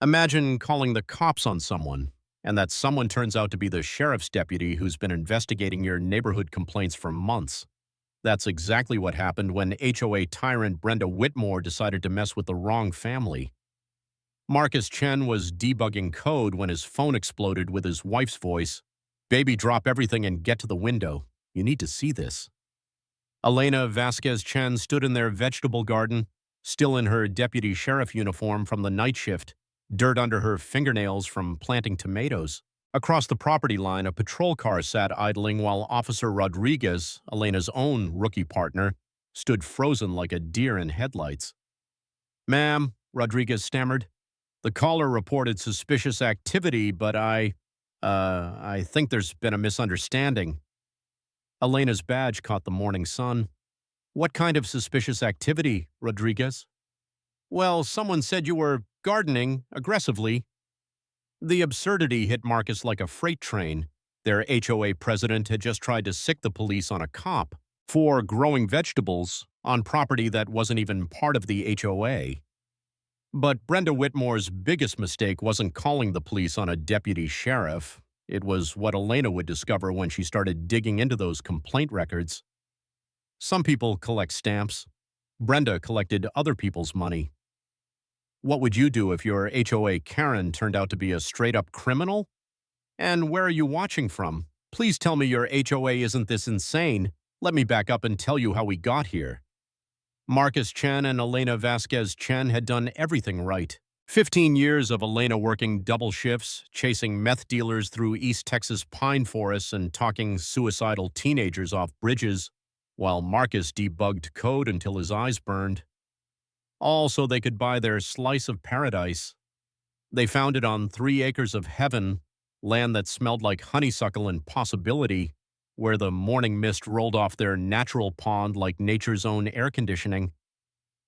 Imagine calling the cops on someone, and that someone turns out to be the sheriff's deputy who's been investigating your neighborhood complaints for months. That's exactly what happened when HOA tyrant Brenda Whitmore decided to mess with the wrong family. Marcus Chen was debugging code when his phone exploded with his wife's voice. "Baby, drop everything and get to the window. You need to see this." Elena Vasquez Chen stood in their vegetable garden, still in her deputy sheriff uniform from the night shift, dirt under her fingernails from planting tomatoes. Across the property line, a patrol car sat idling while Officer Rodriguez, Elena's own rookie partner, stood frozen like a deer in headlights. "Ma'am," Rodriguez stammered, "the caller reported suspicious activity, but I think there's been a misunderstanding." Elena's badge caught the morning sun. "What kind of suspicious activity, Rodriguez?" "Well, someone said you were gardening aggressively." The absurdity hit Marcus like a freight train. Their HOA president had just tried to sick the police on a cop for growing vegetables on property that wasn't even part of the HOA. But Brenda Whitmore's biggest mistake wasn't calling the police on a deputy sheriff. It was what Elena would discover when she started digging into those complaint records. Some people collect stamps. Brenda collected other people's money. What would you do if your HOA Karen turned out to be a straight-up criminal? And where are you watching from? Please tell me your HOA isn't this insane. Let me back up and tell you how we got here. Marcus Chen and Elena Vasquez Chen had done everything right. 15 years of Elena working double shifts, chasing meth dealers through East Texas pine forests and talking suicidal teenagers off bridges, while Marcus debugged code until his eyes burned. All so they could buy their slice of paradise. They found it on 3 acres of heaven, land that smelled like honeysuckle and possibility, where the morning mist rolled off their natural pond like nature's own air conditioning.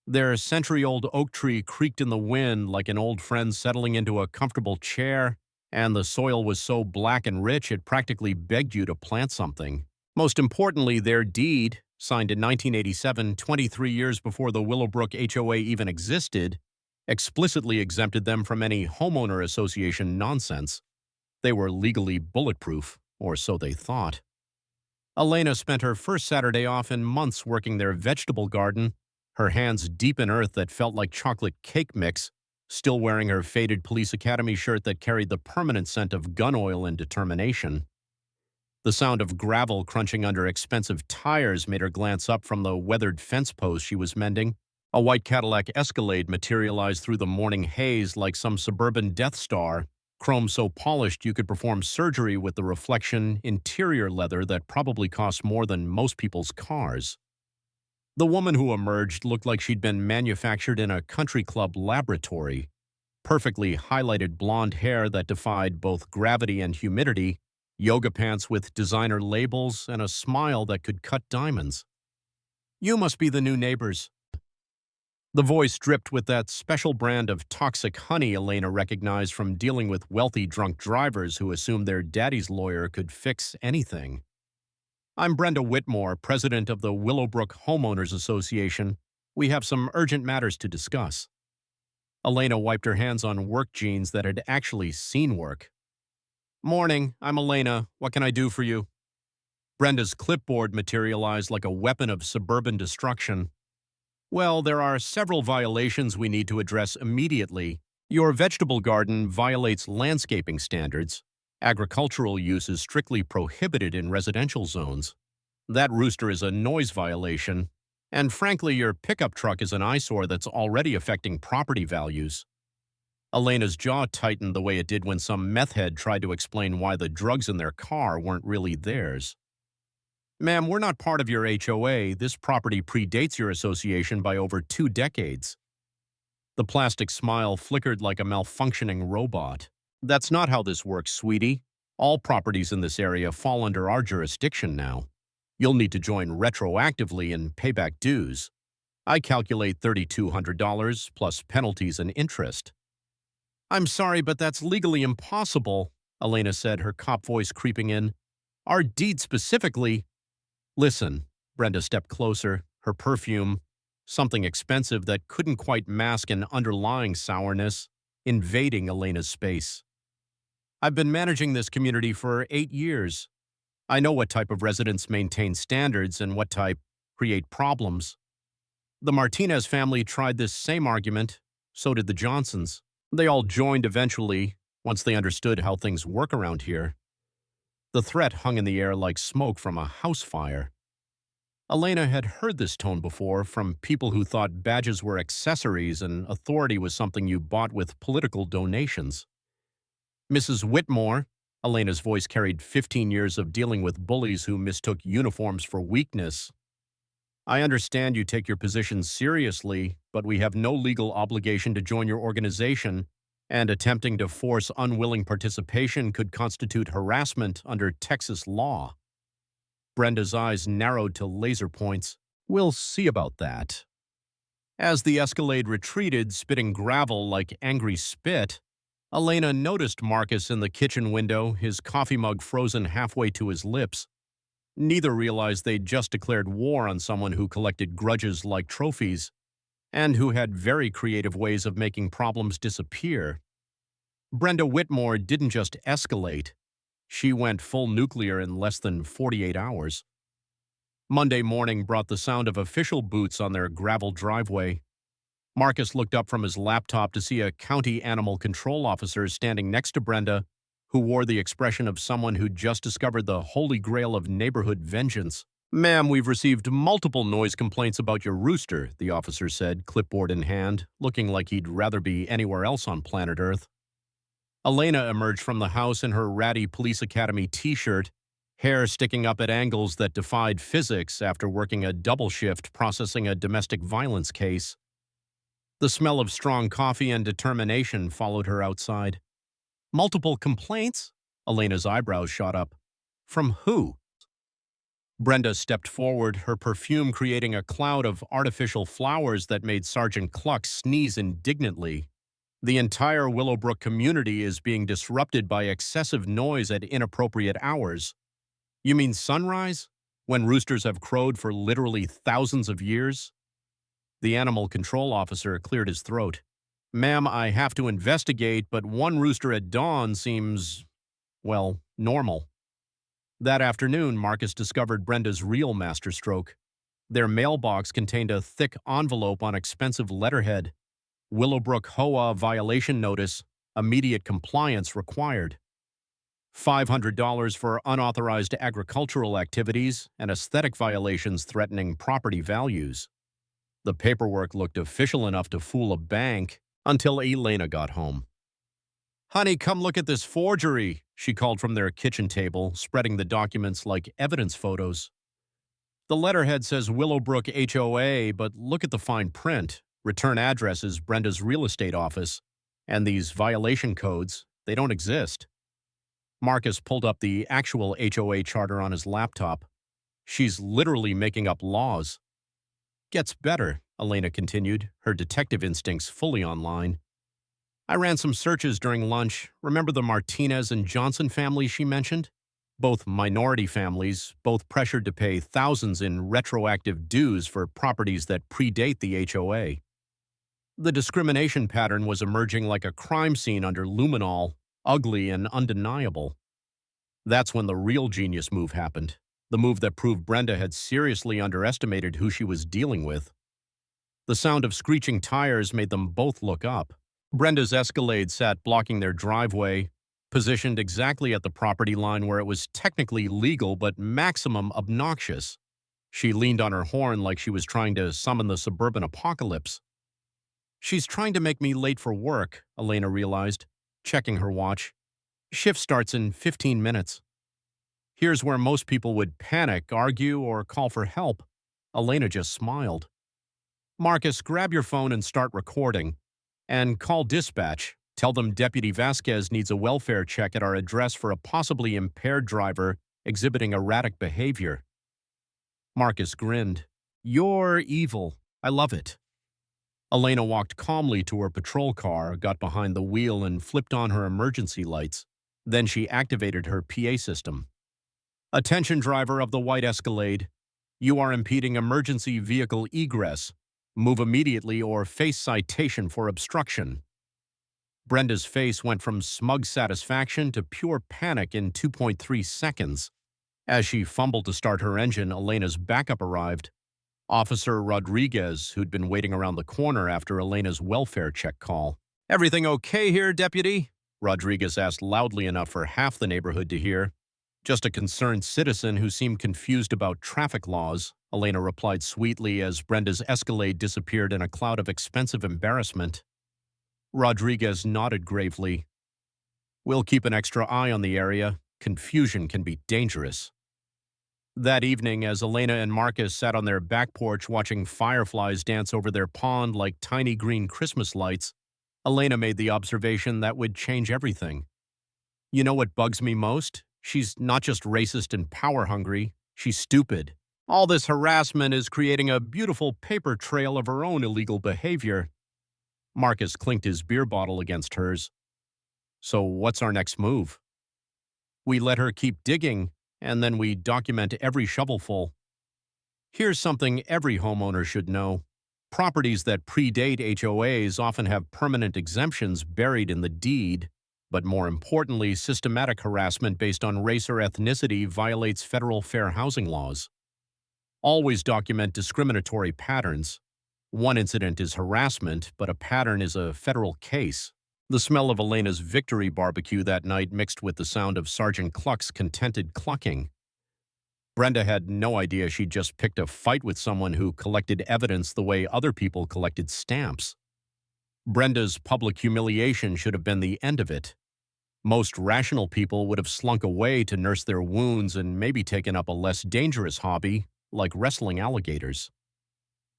Their century-old oak tree creaked in the wind like an old friend settling into a comfortable chair, and the soil was so black and rich it practically begged you to plant something. Most importantly, their deed, signed in 1987, 23 years before the Willowbrook HOA even existed, explicitly exempted them from any homeowner association nonsense. They were legally bulletproof, or so they thought. Elena spent her first Saturday off in months working their vegetable garden, her hands deep in earth that felt like chocolate cake mix, still wearing her faded police academy shirt that carried the permanent scent of gun oil and determination. The sound of gravel crunching under expensive tires made her glance up from the weathered fence post she was mending. A white Cadillac Escalade materialized through the morning haze like some suburban Death Star, chrome so polished you could perform surgery with the reflection interior leather that probably cost more than most people's cars. The woman who emerged looked like she'd been manufactured in a country club laboratory. Perfectly highlighted blonde hair that defied both gravity and humidity, yoga pants with designer labels, and a smile that could cut diamonds. "You must be the new neighbors." The voice dripped with that special brand of toxic honey Elena recognized from dealing with wealthy drunk drivers who assumed their daddy's lawyer could fix anything. "I'm Brenda Whitmore, president of the Willowbrook Homeowners Association. We have some urgent matters to discuss." Elena wiped her hands on work jeans that had actually seen work. "Morning, I'm Elena. What can I do for you?" Brenda's clipboard materialized like a weapon of suburban destruction. "Well, there are several violations we need to address immediately. Your vegetable garden violates landscaping standards. Agricultural use is strictly prohibited in residential zones. That rooster is a noise violation. And frankly, your pickup truck is an eyesore that's already affecting property values." Elena's jaw tightened the way it did when some meth head tried to explain why the drugs in their car weren't really theirs. "Ma'am, we're not part of your HOA. This property predates your association by over 2 decades. The plastic smile flickered like a malfunctioning robot. "That's not how this works, sweetie. All properties in this area fall under our jurisdiction now. You'll need to join retroactively and pay back dues. I calculate $3,200 plus penalties and interest." "I'm sorry, but that's legally impossible," Elena said, her cop voice creeping in. "Our deed specifically—" "Listen," Brenda stepped closer, her perfume, something expensive that couldn't quite mask an underlying sourness. invading Elena's space. I've been managing this community for 8 years. I know what type of residents maintain standards and what type create problems. The Martinez family tried this same argument, so did the Johnsons. They all joined eventually, once they understood how things work around here. The threat hung in the air like smoke from a house fire. Elena had heard this tone before from people who thought badges were accessories and authority was something you bought with political donations. Mrs. Whitmore, Elena's voice carried 15 years of dealing with bullies who mistook uniforms for weakness. I understand you take your position seriously, but we have no legal obligation to join your organization, and attempting to force unwilling participation could constitute harassment under Texas law. Brenda's eyes narrowed to laser points. We'll see about that. As the Escalade retreated, spitting gravel like angry spit, Elena noticed Marcus in the kitchen window, his coffee mug frozen halfway to his lips. Neither realized they'd just declared war on someone who collected grudges like trophies, and who had very creative ways of making problems disappear. Brenda Whitmore didn't just escalate. She went full nuclear in less than 48 hours. Monday morning brought the sound of official boots on their gravel driveway. Marcus looked up from his laptop to see a county animal control officer standing next to Brenda, who wore the expression of someone who'd just discovered the holy grail of neighborhood vengeance. "Ma'am, we've received multiple noise complaints about your rooster," the officer said, clipboard in hand, looking like he'd rather be anywhere else on planet Earth. Elena emerged from the house in her ratty police academy t-shirt, hair sticking up at angles that defied physics after working a double shift processing a domestic violence case. The smell of strong coffee and determination followed her outside. "Multiple complaints?" Elena's eyebrows shot up. "From who?" Brenda stepped forward, her perfume creating a cloud of artificial flowers that made Sergeant Cluck sneeze indignantly. "The entire Willowbrook community is being disrupted by excessive noise at inappropriate hours." "You mean sunrise? When roosters have crowed for literally thousands of years?" The animal control officer cleared his throat. "Ma'am, I have to investigate, but one rooster at dawn seems, well, normal." That afternoon, Marcus discovered Brenda's real masterstroke. Their mailbox contained a thick envelope on expensive letterhead. Willowbrook HOA violation notice, immediate compliance required. $500 for unauthorized agricultural activities and aesthetic violations threatening property values. The paperwork looked official enough to fool a bank until Elena got home. "Honey, come look at this forgery," she called from their kitchen table, spreading the documents like evidence photos. "The letterhead says Willowbrook HOA, but look at the fine print. Return address is Brenda's real estate office, and these violation codes, they don't exist." Marcus pulled up the actual HOA charter on his laptop. "She's literally making up laws." "Gets better," Elena continued, her detective instincts fully online. "I ran some searches during lunch. Remember the Martinez and Johnson families she mentioned? Both minority families, both pressured to pay thousands in retroactive dues for properties that predate the HOA. The discrimination pattern was emerging like a crime scene under luminol, ugly and undeniable. That's when the real genius move happened, the move that proved Brenda had seriously underestimated who she was dealing with. The sound of screeching tires made them both look up. Brenda's Escalade sat blocking their driveway, positioned exactly at the property line where it was technically legal but maximum obnoxious. She leaned on her horn like she was trying to summon the suburban apocalypse. "She's trying to make me late for work," Elena realized, checking her watch. "Shift starts in 15 minutes. Here's where most people would panic, argue, or call for help. Elena just smiled. "Marcus, grab your phone and start recording. And call dispatch. Tell them Deputy Vasquez needs a welfare check at our address for a possibly impaired driver exhibiting erratic behavior." Marcus grinned. "You're evil. I love it." Elena walked calmly to her patrol car, got behind the wheel, and flipped on her emergency lights. Then she activated her PA system. "Attention, driver of the white Escalade. You are impeding emergency vehicle egress. Move immediately or face citation for obstruction." Brenda's face went from smug satisfaction to pure panic in 2.3 seconds. As she fumbled to start her engine, Elena's backup arrived. Officer Rodriguez, who'd been waiting around the corner after Elena's welfare check call. "Everything okay here, Deputy?" Rodriguez asked loudly enough for half the neighborhood to hear. "Just a concerned citizen who seemed confused about traffic laws," Elena replied sweetly as Brenda's Escalade disappeared in a cloud of expensive embarrassment. Rodriguez nodded gravely. "We'll keep an extra eye on the area. Confusion can be dangerous." That evening, as Elena and Marcus sat on their back porch watching fireflies dance over their pond like tiny green Christmas lights, Elena made the observation that would change everything. "You know what bugs me most? She's not just racist and power-hungry, she's stupid. All this harassment is creating a beautiful paper trail of her own illegal behavior." Marcus clinked his beer bottle against hers. "So what's our next move?" "We let her keep digging, and then we document every shovelful. Here's something every homeowner should know. Properties that predate HOAs often have permanent exemptions buried in the deed, but more importantly, systematic harassment based on race or ethnicity violates federal fair housing laws. Always document discriminatory patterns. One incident is harassment, but a pattern is a federal case." The smell of Elena's victory barbecue that night mixed with the sound of Sergeant Cluck's contented clucking. Brenda had no idea she'd just picked a fight with someone who collected evidence the way other people collected stamps. Brenda's public humiliation should have been the end of it. Most rational people would have slunk away to nurse their wounds and maybe taken up a less dangerous hobby, like wrestling alligators.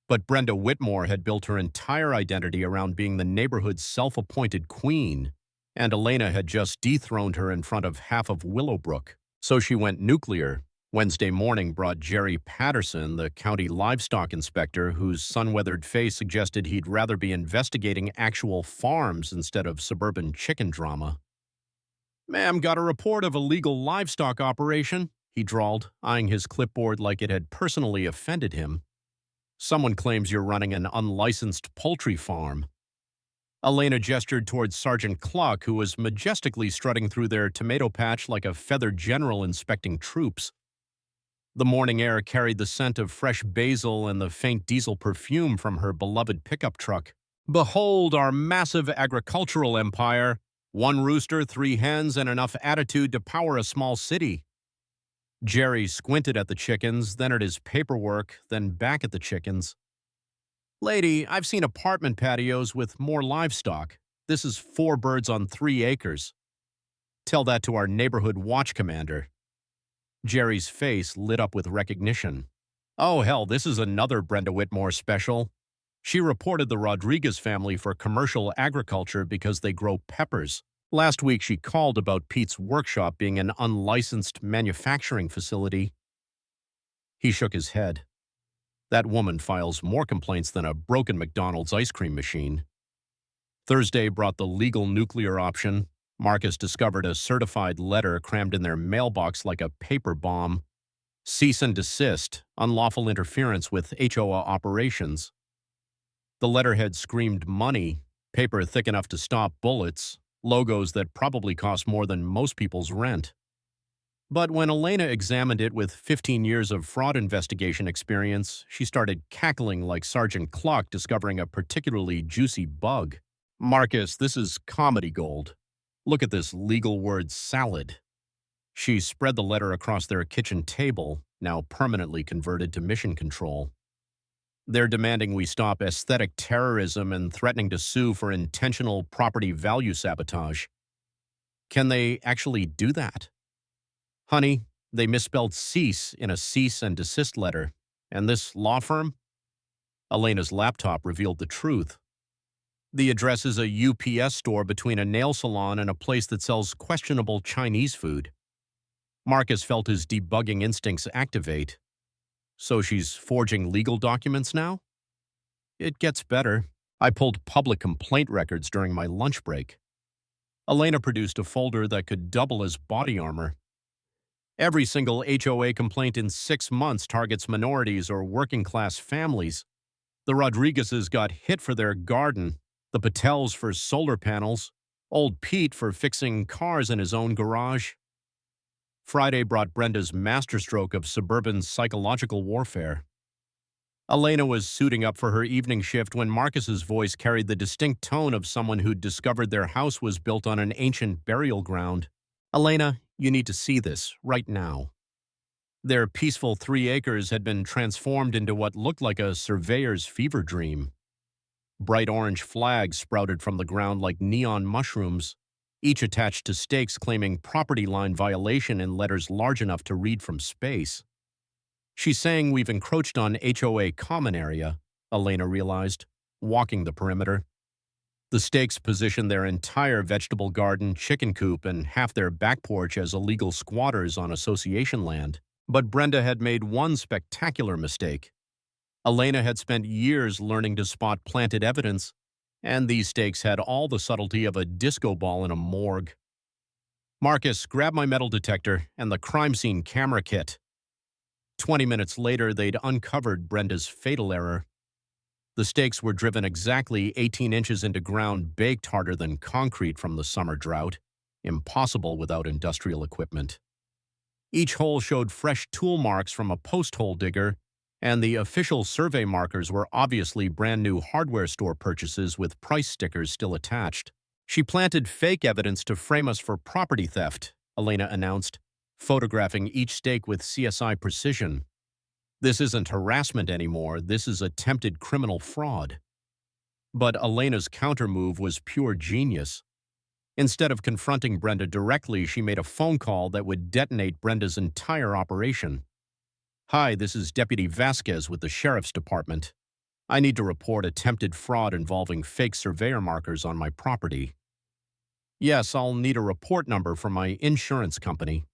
But Brenda Whitmore had built her entire identity around being the neighborhood's self-appointed queen, and Elena had just dethroned her in front of half of Willowbrook. So she went nuclear. Wednesday morning brought Jerry Patterson, the county livestock inspector, whose sun-weathered face suggested he'd rather be investigating actual farms instead of suburban chicken drama. "Ma'am, got a report of illegal livestock operation," he drawled, eyeing his clipboard like it had personally offended him. "Someone claims you're running an unlicensed poultry farm." Elena gestured towards Sergeant Cluck, who was majestically strutting through their tomato patch like a feathered general inspecting troops. The morning air carried the scent of fresh basil and the faint diesel perfume from her beloved pickup truck. "Behold our massive agricultural empire. One rooster, 3 hens, and enough attitude to power a small city." Jerry squinted at the chickens, then at his paperwork, then back at the chickens. "Lady, I've seen apartment patios with more livestock. This is 4 birds on 3 acres. Tell that to our neighborhood watch commander." Jerry's face lit up with recognition. "Oh, hell, this is another Brenda Whitmore special. She reported the Rodriguez family for commercial agriculture because they grow peppers. Last week she called about Pete's workshop being an unlicensed manufacturing facility." He shook his head. "That woman files more complaints than a broken McDonald's ice cream machine." Thursday brought the legal nuclear option. Marcus discovered a certified letter crammed in their mailbox like a paper bomb. "Cease and desist, unlawful interference with HOA operations." The letterhead screamed money, paper thick enough to stop bullets, logos that probably cost more than most people's rent. But when Elena examined it with 15 years of fraud investigation experience, she started cackling like Sergeant Cluck discovering a particularly juicy bug. "Marcus, this is comedy gold. Look at this legal word salad." She spread the letter across their kitchen table, now permanently converted to mission control. "They're demanding we stop aesthetic terrorism and threatening to sue for intentional property value sabotage." "Can they actually do that?" "Honey, they misspelled cease in a cease and desist letter. And this law firm?" Elena's laptop revealed the truth. "The address is a UPS store between a nail salon and a place that sells questionable Chinese food." Marcus felt his debugging instincts activate. "So she's forging legal documents now?" "It gets better. I pulled public complaint records during my lunch break." Elena produced a folder that could double as body armor. "Every single HOA complaint in 6 months targets minorities or working-class families. The Rodriguezes got hit for their garden, the Patels for solar panels, Old Pete for fixing cars in his own garage. Friday brought Brenda's masterstroke of suburban psychological warfare. Elena was suiting up for her evening shift when Marcus's voice carried the distinct tone of someone who'd discovered their house was built on an ancient burial ground. Elena, you need to see this right now. Their peaceful 3 acres had been transformed into what looked like a surveyor's fever dream. Bright orange flags sprouted from the ground like neon mushrooms, each attached to stakes claiming property line violation in letters large enough to read from space. She's saying we've encroached on HOA common area, Elena realized, walking the perimeter. The stakes position their entire vegetable garden, chicken coop, and half their back porch as illegal squatters on association land. But Brenda had made one spectacular mistake. Elena had spent years learning to spot planted evidence, and these stakes had all the subtlety of a disco ball in a morgue. Marcus, grab my metal detector and the crime scene camera kit. 20 minutes later, they'd uncovered Brenda's fatal error. The stakes were driven exactly 18 inches into ground, baked harder than concrete from the summer drought, impossible without industrial equipment. Each hole showed fresh tool marks from a post hole digger, and the official survey markers were obviously brand-new hardware store purchases with price stickers still attached. She planted fake evidence to frame us for property theft, Elena announced, photographing each stake with CSI precision. This isn't harassment anymore, this is attempted criminal fraud. But Elena's countermove was pure genius. Instead of confronting Brenda directly, she made a phone call that would detonate Brenda's entire operation. Hi, this is Deputy Vasquez with the Sheriff's Department. I need to report attempted fraud involving fake surveyor markers on my property. Yes, I'll need a report number from my insurance company.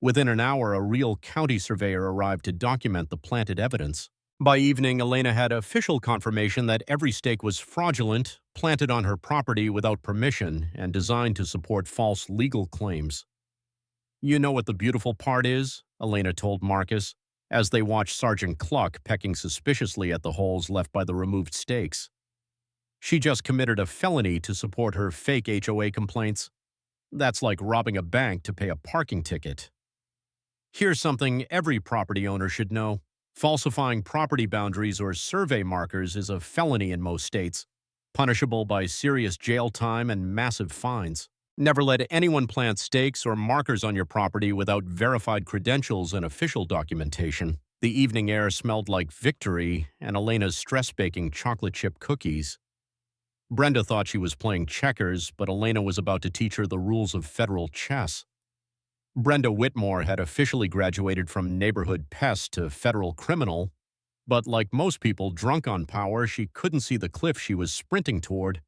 Within an hour, a real county surveyor arrived to document the planted evidence. By evening, Elena had official confirmation that every stake was fraudulent, planted on her property without permission, and designed to support false legal claims. You know what the beautiful part is? Elena told Marcus, as they watched Sergeant Cluck pecking suspiciously at the holes left by the removed stakes. She just committed a felony to support her fake HOA complaints. That's like robbing a bank to pay a parking ticket. Here's something every property owner should know. Falsifying property boundaries or survey markers is a felony in most states, punishable by serious jail time and massive fines. Never let anyone plant stakes or markers on your property without verified credentials and official documentation. The evening air smelled like victory and Elena's stress-baking chocolate chip cookies. Brenda thought she was playing checkers, but Elena was about to teach her the rules of federal chess. Brenda Whitmore had officially graduated from neighborhood pest to federal criminal, but like most people drunk on power, she couldn't see the cliff she was sprinting toward.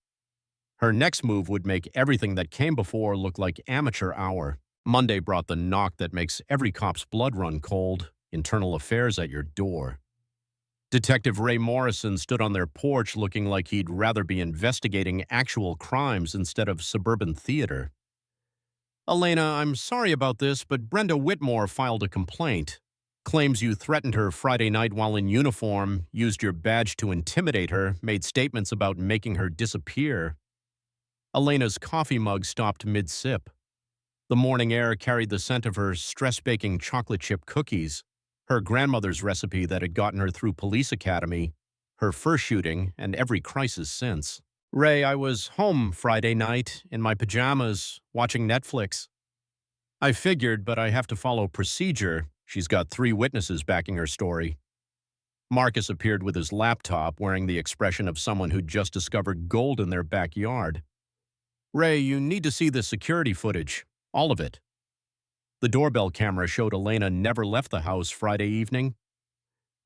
Her next move would make everything that came before look like amateur hour. Monday brought the knock that makes every cop's blood run cold, internal affairs at your door. Detective Ray Morrison stood on their porch looking like he'd rather be investigating actual crimes instead of suburban theater. Elena, I'm sorry about this, but Brenda Whitmore filed a complaint. Claims you threatened her Friday night while in uniform, used your badge to intimidate her, made statements about making her disappear. Elena's coffee mug stopped mid-sip. The morning air carried the scent of her stress-baking chocolate chip cookies, her grandmother's recipe that had gotten her through police academy, her first shooting, and every crisis since. Ray, I was home Friday night, in my pajamas, watching Netflix. I figured, but I have to follow procedure. She's got 3 witnesses backing her story. Marcus appeared with his laptop, wearing the expression of someone who'd just discovered gold in their backyard. Ray, you need to see the security footage. All of it. The doorbell camera showed Elena never left the house Friday evening.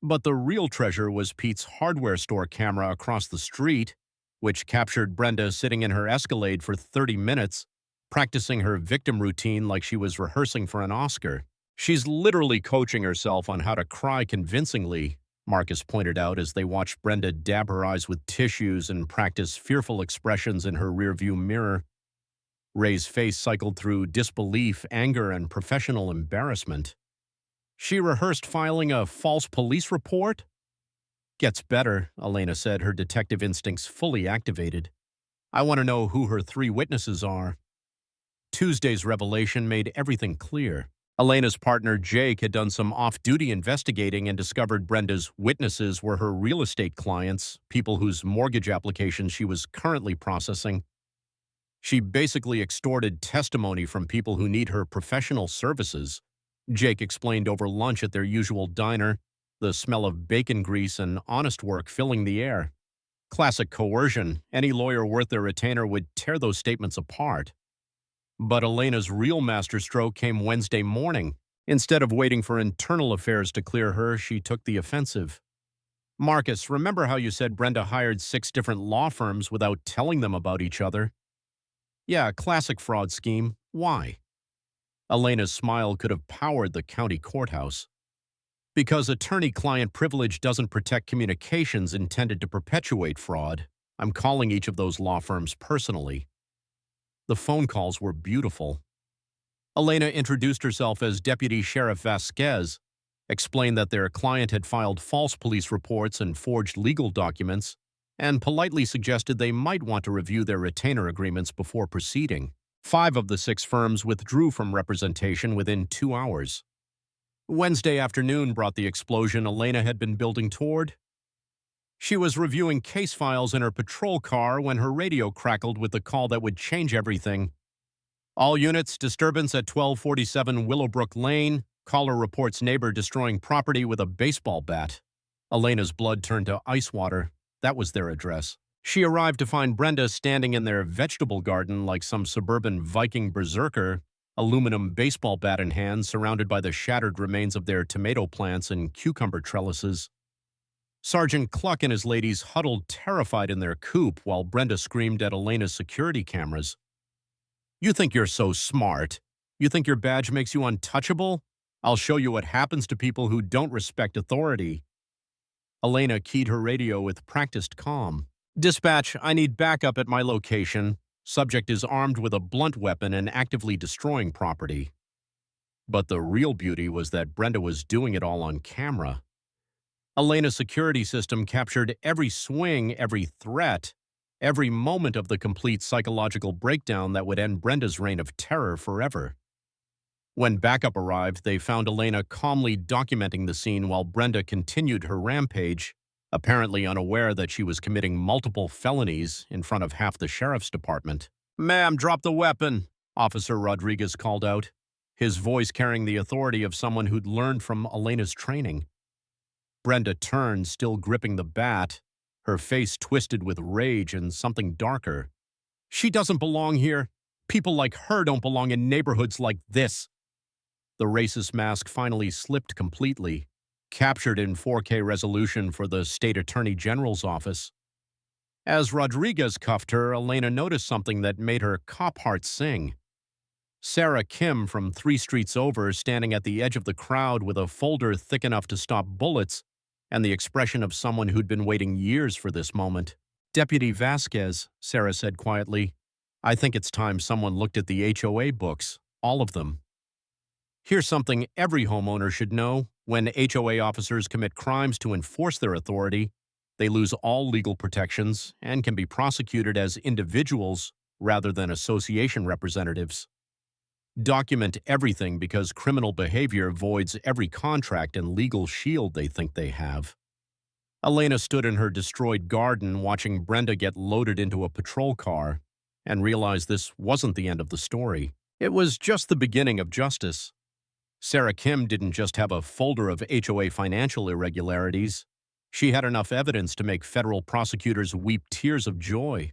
But the real treasure was Pete's hardware store camera across the street, which captured Brenda sitting in her Escalade for 30 minutes, practicing her victim routine like she was rehearsing for an Oscar. She's literally coaching herself on how to cry convincingly, Marcus pointed out as they watched Brenda dab her eyes with tissues and practice fearful expressions in her rearview mirror. Ray's face cycled through disbelief, anger, and professional embarrassment. She rehearsed filing a false police report? Gets better, Elena said, her detective instincts fully activated. I want to know who her three witnesses are. Tuesday's revelation made everything clear. Elena's partner, Jake, had done some off-duty investigating and discovered Brenda's witnesses were her real estate clients, people whose mortgage applications she was currently processing. She basically extorted testimony from people who need her professional services. Jake explained over lunch at their usual diner, the smell of bacon grease and honest work filling the air. Classic coercion. Any lawyer worth their retainer would tear those statements apart. But Elena's real masterstroke came Wednesday morning. Instead of waiting for internal affairs to clear her, she took the offensive. Marcus, remember how you said Brenda hired 6 different law firms without telling them about each other? Yeah, classic fraud scheme. Why? Elena's smile could have powered the county courthouse. Because attorney-client privilege doesn't protect communications intended to perpetuate fraud, I'm calling each of those law firms personally. The phone calls were beautiful. Elena introduced herself as Deputy Sheriff Vasquez, explained that their client had filed false police reports and forged legal documents, and politely suggested they might want to review their retainer agreements before proceeding. 5 of the 6 firms withdrew from representation within 2 hours. Wednesday afternoon brought the explosion Elena had been building toward. She was reviewing case files in her patrol car when her radio crackled with the call that would change everything. All units, disturbance at 1247 Willowbrook Lane. Caller reports neighbor destroying property with a baseball bat. Elena's blood turned to ice water. That was their address. She arrived to find Brenda standing in their vegetable garden like some suburban Viking berserker, aluminum baseball bat in hand, surrounded by the shattered remains of their tomato plants and cucumber trellises. Sergeant Cluck and his ladies huddled terrified in their coop while Brenda screamed at Elena's security cameras. You think you're so smart? You think your badge makes you untouchable? I'll show you what happens to people who don't respect authority. Elena keyed her radio with practiced calm. Dispatch, I need backup at my location. Subject is armed with a blunt weapon and actively destroying property. But the real beauty was that Brenda was doing it all on camera. Elena's security system captured every swing, every threat, every moment of the complete psychological breakdown that would end Brenda's reign of terror forever. When backup arrived, they found Elena calmly documenting the scene while Brenda continued her rampage, apparently unaware that she was committing multiple felonies in front of half the sheriff's department. Ma'am, drop the weapon, Officer Rodriguez called out, his voice carrying the authority of someone who'd learned from Elena's training. Brenda turned, still gripping the bat, her face twisted with rage and something darker. She doesn't belong here. People like her don't belong in neighborhoods like this. The racist mask finally slipped completely, captured in 4K resolution for the state attorney general's office. As Rodriguez cuffed her, Elena noticed something that made her cop heart sing. Sarah Kim from 3 streets over, standing at the edge of the crowd with a folder thick enough to stop bullets and the expression of someone who'd been waiting years for this moment. Deputy Vasquez, Sarah said quietly, I think it's time someone looked at the HOA books, all of them. Here's something every homeowner should know. When HOA officers commit crimes to enforce their authority, they lose all legal protections and can be prosecuted as individuals rather than association representatives. Document everything because criminal behavior voids every contract and legal shield they think they have. Elena stood in her destroyed garden watching Brenda get loaded into a patrol car and realized this wasn't the end of the story. It was just the beginning of justice. Sarah Kim didn't just have a folder of HOA financial irregularities. She had enough evidence to make federal prosecutors weep tears of joy.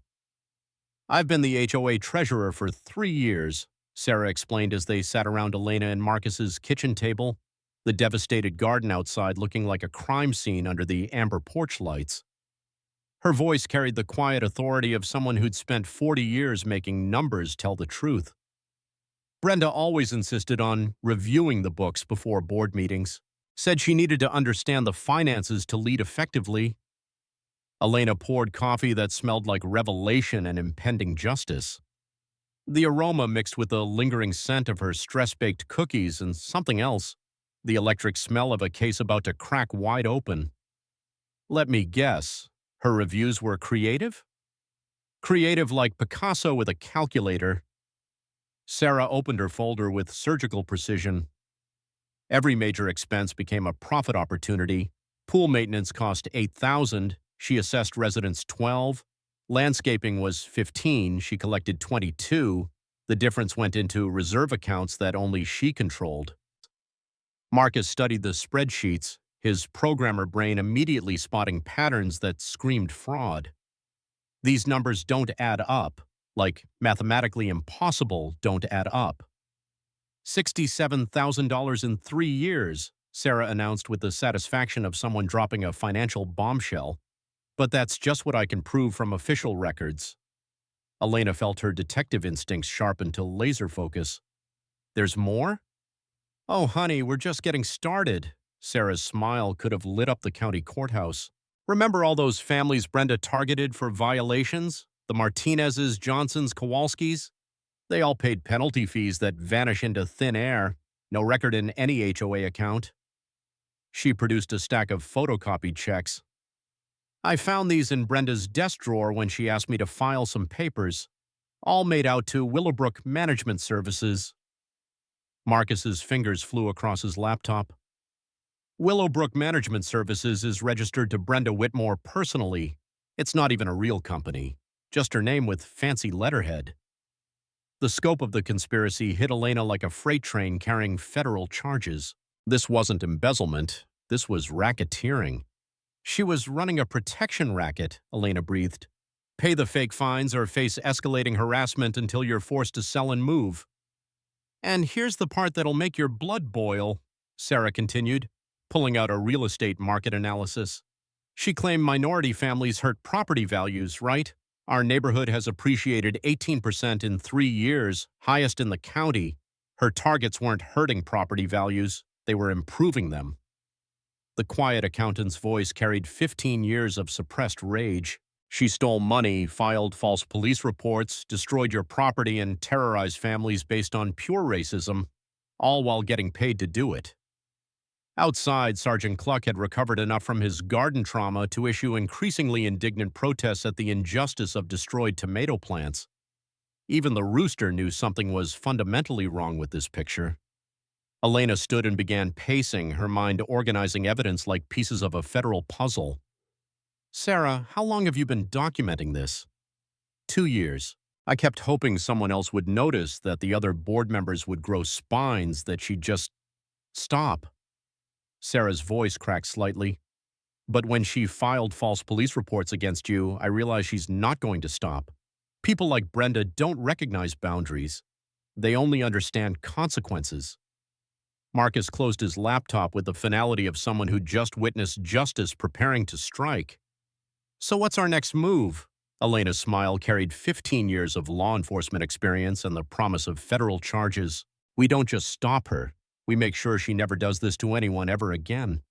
I've been the HOA treasurer for 3 years, Sarah explained as they sat around Elena and Marcus's kitchen table, the devastated garden outside looking like a crime scene under the amber porch lights. Her voice carried the quiet authority of someone who'd spent 40 years making numbers tell the truth. Brenda always insisted on reviewing the books before board meetings, said she needed to understand the finances to lead effectively. Elena poured coffee that smelled like revelation and impending justice. The aroma mixed with the lingering scent of her stress-baked cookies and something else, the electric smell of a case about to crack wide open. Let me guess, her reviews were creative? Creative like Picasso with a calculator, Sarah opened her folder with surgical precision. Every major expense became a profit opportunity. Pool maintenance cost $8,000. She assessed residents 12. Landscaping was 15. She collected 22. The difference went into reserve accounts that only she controlled. Marcus studied the spreadsheets, his programmer brain immediately spotting patterns that screamed fraud. These numbers don't add up, like mathematically impossible don't add up. $67,000 in 3 years, Sarah announced with the satisfaction of someone dropping a financial bombshell. But that's just what I can prove from official records. Elena felt her detective instincts sharpen to laser focus. There's more? Oh, honey, we're just getting started. Sarah's smile could have lit up the county courthouse. Remember all those families Brenda targeted for violations? The Martinezes, Johnsons, Kowalskis? They all paid penalty fees that vanish into thin air, no record in any HOA account. She produced a stack of photocopied checks. I found these in Brenda's desk drawer when she asked me to file some papers, all made out to Willowbrook Management Services. Marcus's fingers flew across his laptop. Willowbrook Management Services is registered to Brenda Whitmore personally. It's not even a real company, just her name with fancy letterhead. The scope of the conspiracy hit Elena like a freight train carrying federal charges. This wasn't embezzlement. This was racketeering. She was running a protection racket, Elena breathed. Pay the fake fines or face escalating harassment until you're forced to sell and move. And here's the part that'll make your blood boil, Sarah continued, pulling out a real estate market analysis. She claimed minority families hurt property values, right? Our neighborhood has appreciated 18% in 3 years, highest in the county. Her targets weren't hurting property values, they were improving them. The quiet accountant's voice carried 15 years of suppressed rage. She stole money, filed false police reports, destroyed your property, and terrorized families based on pure racism, all while getting paid to do it. Outside, Sergeant Cluck had recovered enough from his garden trauma to issue increasingly indignant protests at the injustice of destroyed tomato plants. Even the rooster knew something was fundamentally wrong with this picture. Elena stood and began pacing, her mind organizing evidence like pieces of a federal puzzle. Sarah, how long have you been documenting this? 2 years. I kept hoping someone else would notice, that the other board members would grow spines, that she'd just stop. Sarah's voice cracked slightly. But when she filed false police reports against you, I realized she's not going to stop. People like Brenda don't recognize boundaries. They only understand consequences. Marcus closed his laptop with the finality of someone who just witnessed justice preparing to strike. So what's our next move? Elena's smile carried 15 years of law enforcement experience and the promise of federal charges. We don't just stop her. We make sure she never does this to anyone ever again.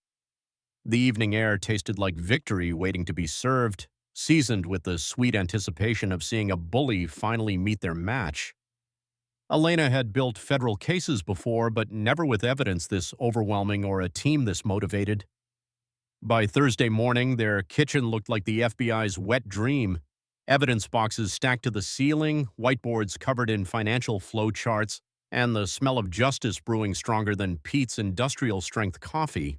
The evening air tasted like victory waiting to be served, seasoned with the sweet anticipation of seeing a bully finally meet their match. Elena had built federal cases before, but never with evidence this overwhelming or a team this motivated. By Thursday morning, their kitchen looked like the FBI's wet dream. Evidence boxes stacked to the ceiling, whiteboards covered in financial flow charts, and the smell of justice brewing stronger than Pete's industrial-strength coffee.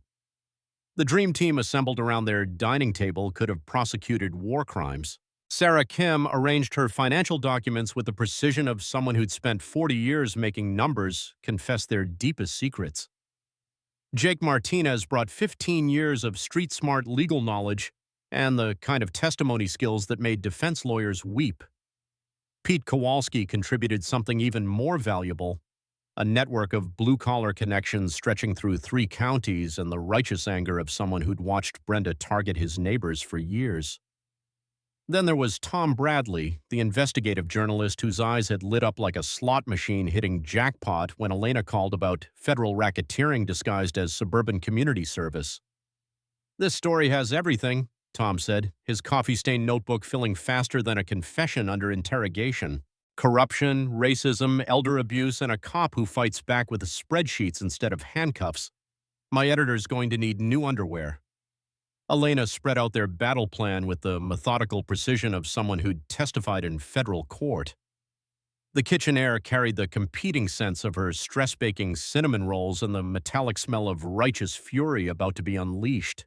The dream team assembled around their dining table could have prosecuted war crimes. Sarah Kim arranged her financial documents with the precision of someone who'd spent 40 years making numbers confess their deepest secrets. Jake Martinez brought 15 years of street-smart legal knowledge and the kind of testimony skills that made defense lawyers weep. Pete Kowalski contributed something even more valuable, a network of blue-collar connections stretching through 3 counties and the righteous anger of someone who'd watched Brenda target his neighbors for years. Then there was Tom Bradley, the investigative journalist whose eyes had lit up like a slot machine hitting jackpot when Elena called about federal racketeering disguised as suburban community service. This story has everything, Tom said, his coffee-stained notebook filling faster than a confession under interrogation. Corruption, racism, elder abuse, and a cop who fights back with spreadsheets instead of handcuffs. My editor's going to need new underwear. Elena spread out their battle plan with the methodical precision of someone who'd testified in federal court. The kitchen air carried the competing sense of her stress-baking cinnamon rolls and the metallic smell of righteous fury about to be unleashed.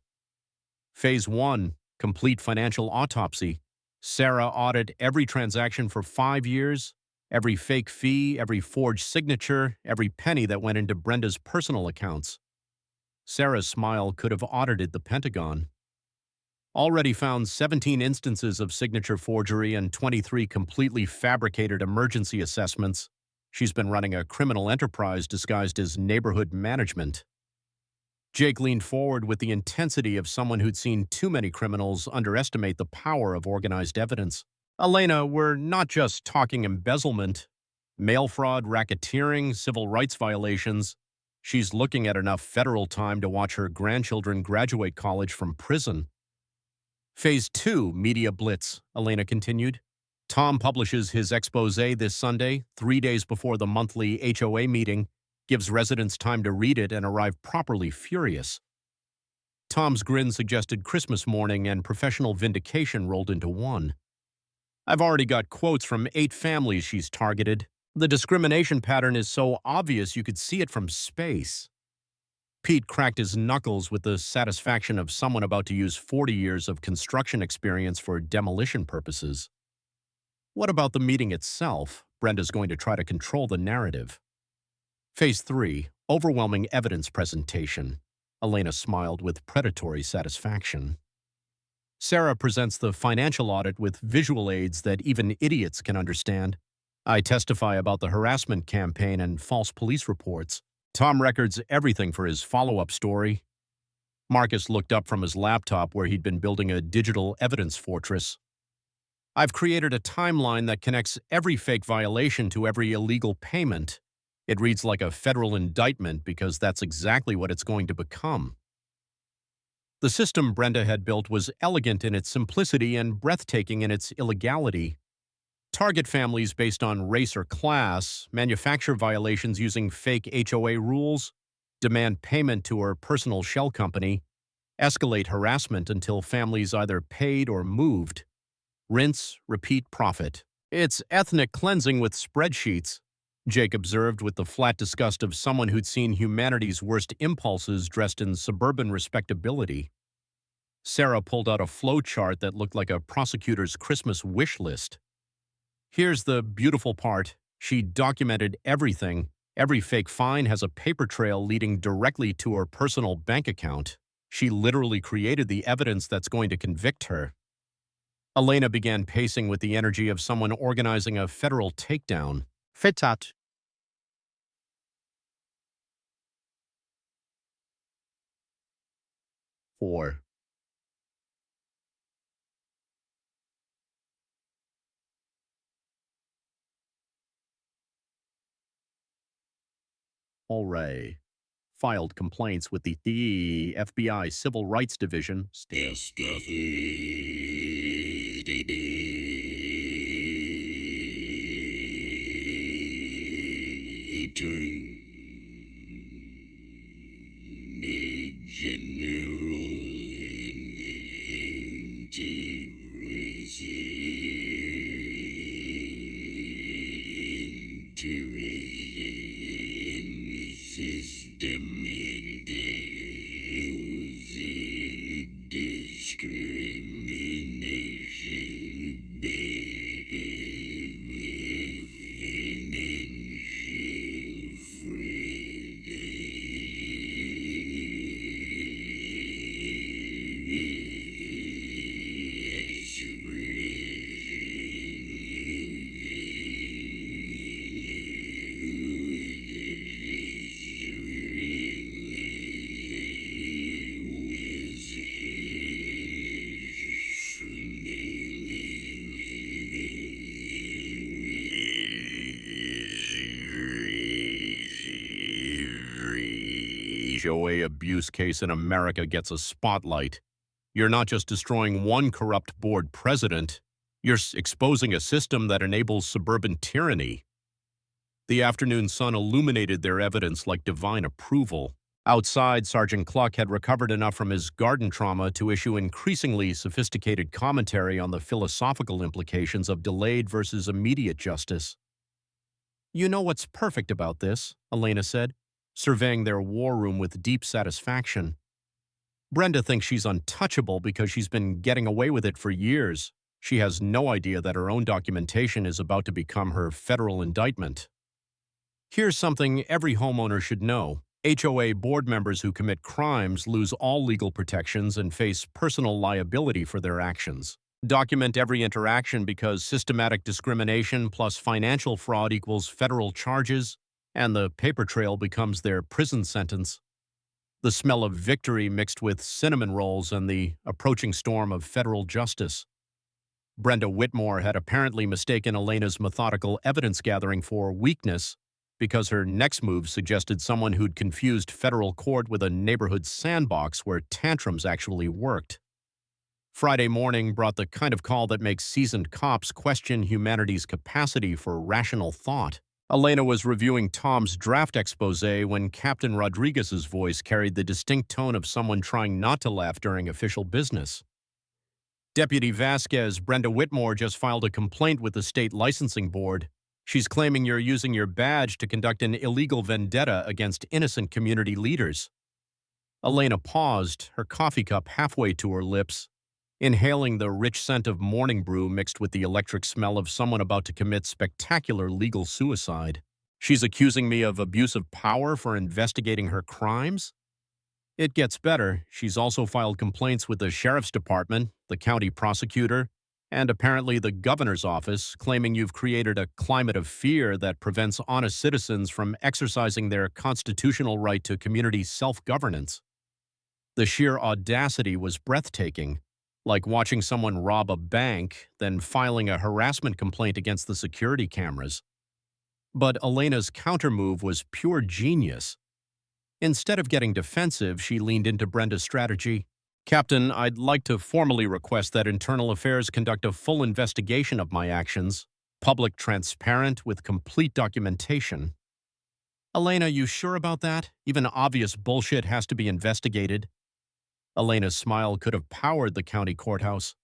Phase 1, complete financial autopsy. Sarah audited every transaction for 5 years, every fake fee, every forged signature, every penny that went into Brenda's personal accounts. Sarah's smile could have audited the Pentagon. Already found 17 instances of signature forgery and 23 completely fabricated emergency assessments. She's been running a criminal enterprise disguised as neighborhood management. Jake leaned forward with the intensity of someone who'd seen too many criminals underestimate the power of organized evidence. Elena, we're not just talking embezzlement, mail fraud, racketeering, civil rights violations. She's looking at enough federal time to watch her grandchildren graduate college from prison. Phase 2, Media Blitz, Elena continued. Tom publishes his expose this Sunday, 3 days before the monthly HOA meeting, gives residents time to read it and arrive properly furious. Tom's grin suggested Christmas morning and professional vindication rolled into one. I've already got quotes from 8 families she's targeted. The discrimination pattern is so obvious you could see it from space. Pete cracked his knuckles with the satisfaction of someone about to use 40 years of construction experience for demolition purposes. What about the meeting itself? Brenda's going to try to control the narrative. Phase 3, overwhelming evidence presentation. Elena smiled with predatory satisfaction. Sarah presents the financial audit with visual aids that even idiots can understand. I testify about the harassment campaign and false police reports. Tom records everything for his follow-up story. Marcus looked up from his laptop where he'd been building a digital evidence fortress. I've created a timeline that connects every fake violation to every illegal payment. It reads like a federal indictment because that's exactly what it's going to become. The system Brenda had built was elegant in its simplicity and breathtaking in its illegality. Target families based on race or class, manufacture violations using fake HOA rules, demand payment to her personal shell company, escalate harassment until families either paid or moved. Rinse, repeat, profit. It's ethnic cleansing with spreadsheets, Jake observed with the flat disgust of someone who'd seen humanity's worst impulses dressed in suburban respectability. Sarah pulled out a flow chart that looked like a prosecutor's Christmas wish list. Here's the beautiful part. She documented everything. Every fake fine has a paper trail leading directly to her personal bank account. She literally created the evidence that's going to convict her. Elena began pacing with the energy of someone organizing a federal takedown. Fitat. Four. Alray filed complaints with the FBI Civil Rights Division. HOA abuse case in America gets a spotlight. You're not just destroying one corrupt board president, you're exposing a system that enables suburban tyranny. The afternoon sun illuminated their evidence like divine approval. Outside, Sergeant Cluck had recovered enough from his garden trauma to issue increasingly sophisticated commentary on the philosophical implications of delayed versus immediate justice. "You know what's perfect about this," Elena said, surveying their war room with deep satisfaction. "Brenda thinks she's untouchable because she's been getting away with it for years. She has no idea that her own documentation is about to become her federal indictment. Here's something every homeowner should know. HOA board members who commit crimes lose all legal protections and face personal liability for their actions. Document every interaction because systematic discrimination plus financial fraud equals federal charges, and the paper trail becomes their prison sentence. The smell of victory mixed with cinnamon rolls and the approaching storm of federal justice." Brenda Whitmore had apparently mistaken Elena's methodical evidence gathering for weakness because her next move suggested someone who'd confused federal court with a neighborhood sandbox where tantrums actually worked. Friday morning brought the kind of call that makes seasoned cops question humanity's capacity for rational thought. Elena was reviewing Tom's draft expose when Captain Rodriguez's voice carried the distinct tone of someone trying not to laugh during official business. "Deputy Vasquez, Brenda Whitmore just filed a complaint with the state licensing board. She's claiming you're using your badge to conduct an illegal vendetta against innocent community leaders." Elena paused, her coffee cup halfway to her lips, inhaling the rich scent of morning brew mixed with the electric smell of someone about to commit spectacular legal suicide. "She's accusing me of abuse of power for investigating her crimes?" It gets better. She's also filed complaints with the sheriff's department, the county prosecutor, and apparently the governor's office, claiming you've created a climate of fear that prevents honest citizens from exercising their constitutional right to community self-governance. The sheer audacity was breathtaking, like watching someone rob a bank, then filing a harassment complaint against the security cameras. But Elena's countermove was pure genius. Instead of getting defensive, she leaned into Brenda's strategy. "Captain, I'd like to formally request that Internal Affairs conduct a full investigation of my actions, public, transparent, with complete documentation." "Elena, you sure about that? Even obvious bullshit has to be investigated." Elena's smile could have powered the county courthouse.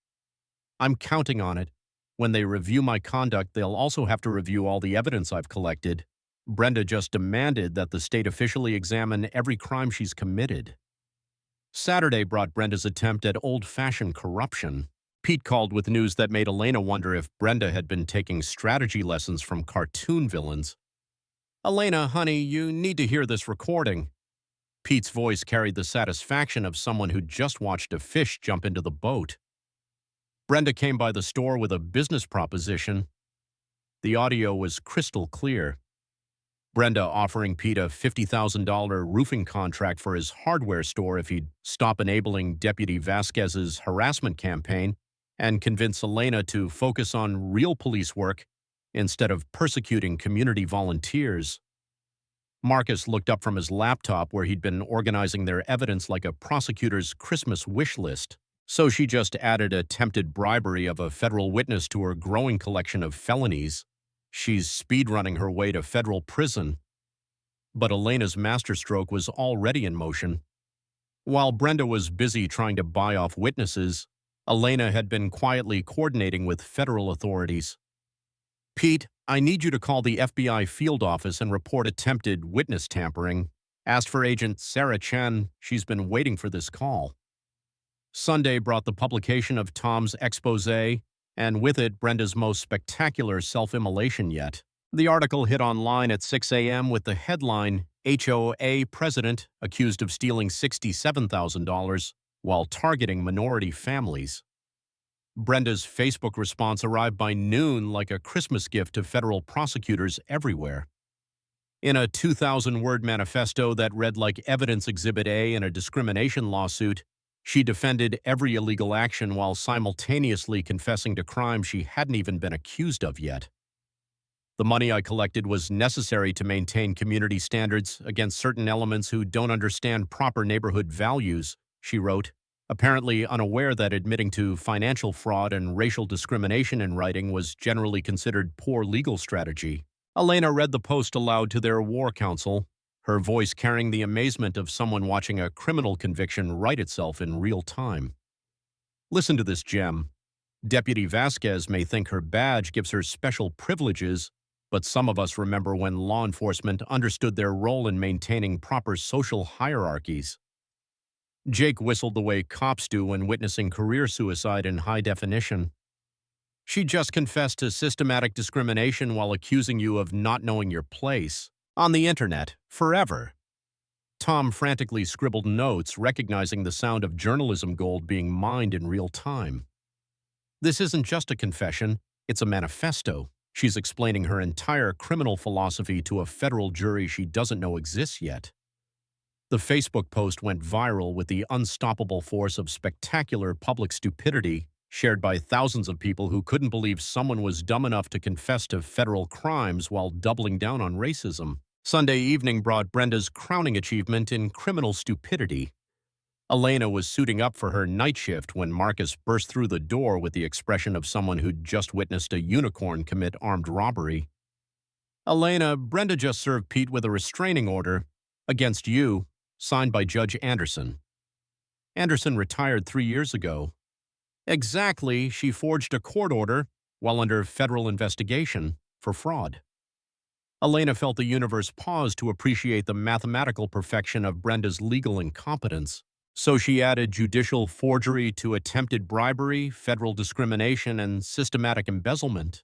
"I'm counting on it. When they review my conduct, they'll also have to review all the evidence I've collected. Brenda just demanded that the state officially examine every crime she's committed." Saturday brought Brenda's attempt at old-fashioned corruption. Pete called with news that made Elena wonder if Brenda had been taking strategy lessons from cartoon villains. "Elena, honey, you need to hear this recording." Pete's voice carried the satisfaction of someone who'd just watched a fish jump into the boat. Brenda came by the store with a business proposition. The audio was crystal clear. Brenda offering Pete a $50,000 roofing contract for his hardware store if he'd stop enabling Deputy Vasquez's harassment campaign and convince Elena to focus on real police work instead of persecuting community volunteers. Marcus looked up from his laptop where he'd been organizing their evidence like a prosecutor's Christmas wish list. So she just added attempted bribery of a federal witness to her growing collection of felonies. She's speedrunning her way to federal prison. But Elena's masterstroke was already in motion. While Brenda was busy trying to buy off witnesses, Elena had been quietly coordinating with federal authorities. "Pete, I need you to call the FBI field office and report attempted witness tampering. Asked for Agent Sarah Chen. She's been waiting for this call." Sunday brought the publication of Tom's expose, and with it, Brenda's most spectacular self-immolation yet. The article hit online at 6 a.m. with the headline, "HOA President Accused of Stealing $67,000 While Targeting Minority Families." Brenda's Facebook response arrived by noon like a Christmas gift to federal prosecutors everywhere. In a 2,000-word manifesto that read like Evidence Exhibit A in a discrimination lawsuit, she defended every illegal action while simultaneously confessing to crimes she hadn't even been accused of yet. "The money I collected was necessary to maintain community standards against certain elements who don't understand proper neighborhood values," she wrote, apparently unaware that admitting to financial fraud and racial discrimination in writing was generally considered poor legal strategy. Elena read the post aloud to their war council, her voice carrying the amazement of someone watching a criminal conviction write itself in real time. Listen to this gem. Deputy Vasquez may think her badge gives her special privileges, but some of us remember when law enforcement understood their role in maintaining proper social hierarchies. Jake whistled the way cops do when witnessing career suicide in high definition. She just confessed to systematic discrimination while accusing you of not knowing your place. On the internet, forever. Tom frantically scribbled notes, recognizing the sound of journalism gold being mined in real time. This isn't just a confession, it's a manifesto. She's explaining her entire criminal philosophy to a federal jury she doesn't know exists yet. The Facebook post went viral with the unstoppable force of spectacular public stupidity, shared by thousands of people who couldn't believe someone was dumb enough to confess to federal crimes while doubling down on racism. Sunday evening brought Brenda's crowning achievement in criminal stupidity. Elena was suiting up for her night shift when Marcus burst through the door with the expression of someone who'd just witnessed a unicorn commit armed robbery. "Elena, Brenda just served Pete with a restraining order against you, signed by Judge Anderson." "Anderson retired 3 years ago." "Exactly, she forged a court order while under federal investigation for fraud." Elena felt the universe pause to appreciate the mathematical perfection of Brenda's legal incompetence. So she added judicial forgery to attempted bribery, federal discrimination, and systematic embezzlement.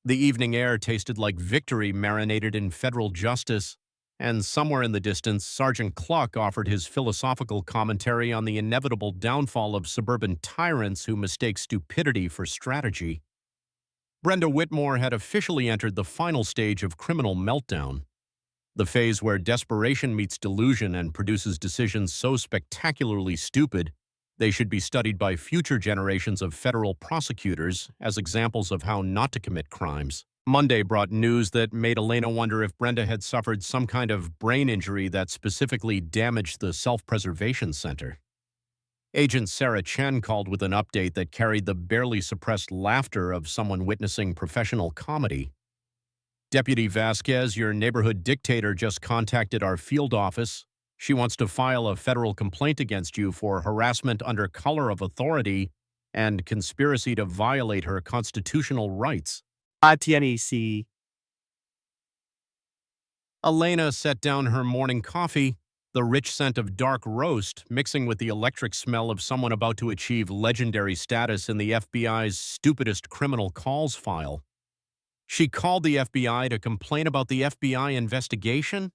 The evening air tasted like victory marinated in federal justice, and somewhere in the distance, Sergeant Cluck offered his philosophical commentary on the inevitable downfall of suburban tyrants who mistake stupidity for strategy. Brenda Whitmore had officially entered the final stage of criminal meltdown, the phase where desperation meets delusion and produces decisions so spectacularly stupid they should be studied by future generations of federal prosecutors as examples of how not to commit crimes. Monday brought news that made Elena wonder if Brenda had suffered some kind of brain injury that specifically damaged the self-preservation center. Agent Sarah Chen called with an update that carried the barely suppressed laughter of someone witnessing professional comedy. "Deputy Vasquez, your neighborhood dictator just contacted our field office. She wants to file a federal complaint against you for harassment under color of authority and conspiracy to violate her constitutional rights." TNEC. Elena set down her morning coffee, the rich scent of dark roast mixing with the electric smell of someone about to achieve legendary status in the FBI's stupidest criminal calls file. She called the FBI to complain about the FBI investigation?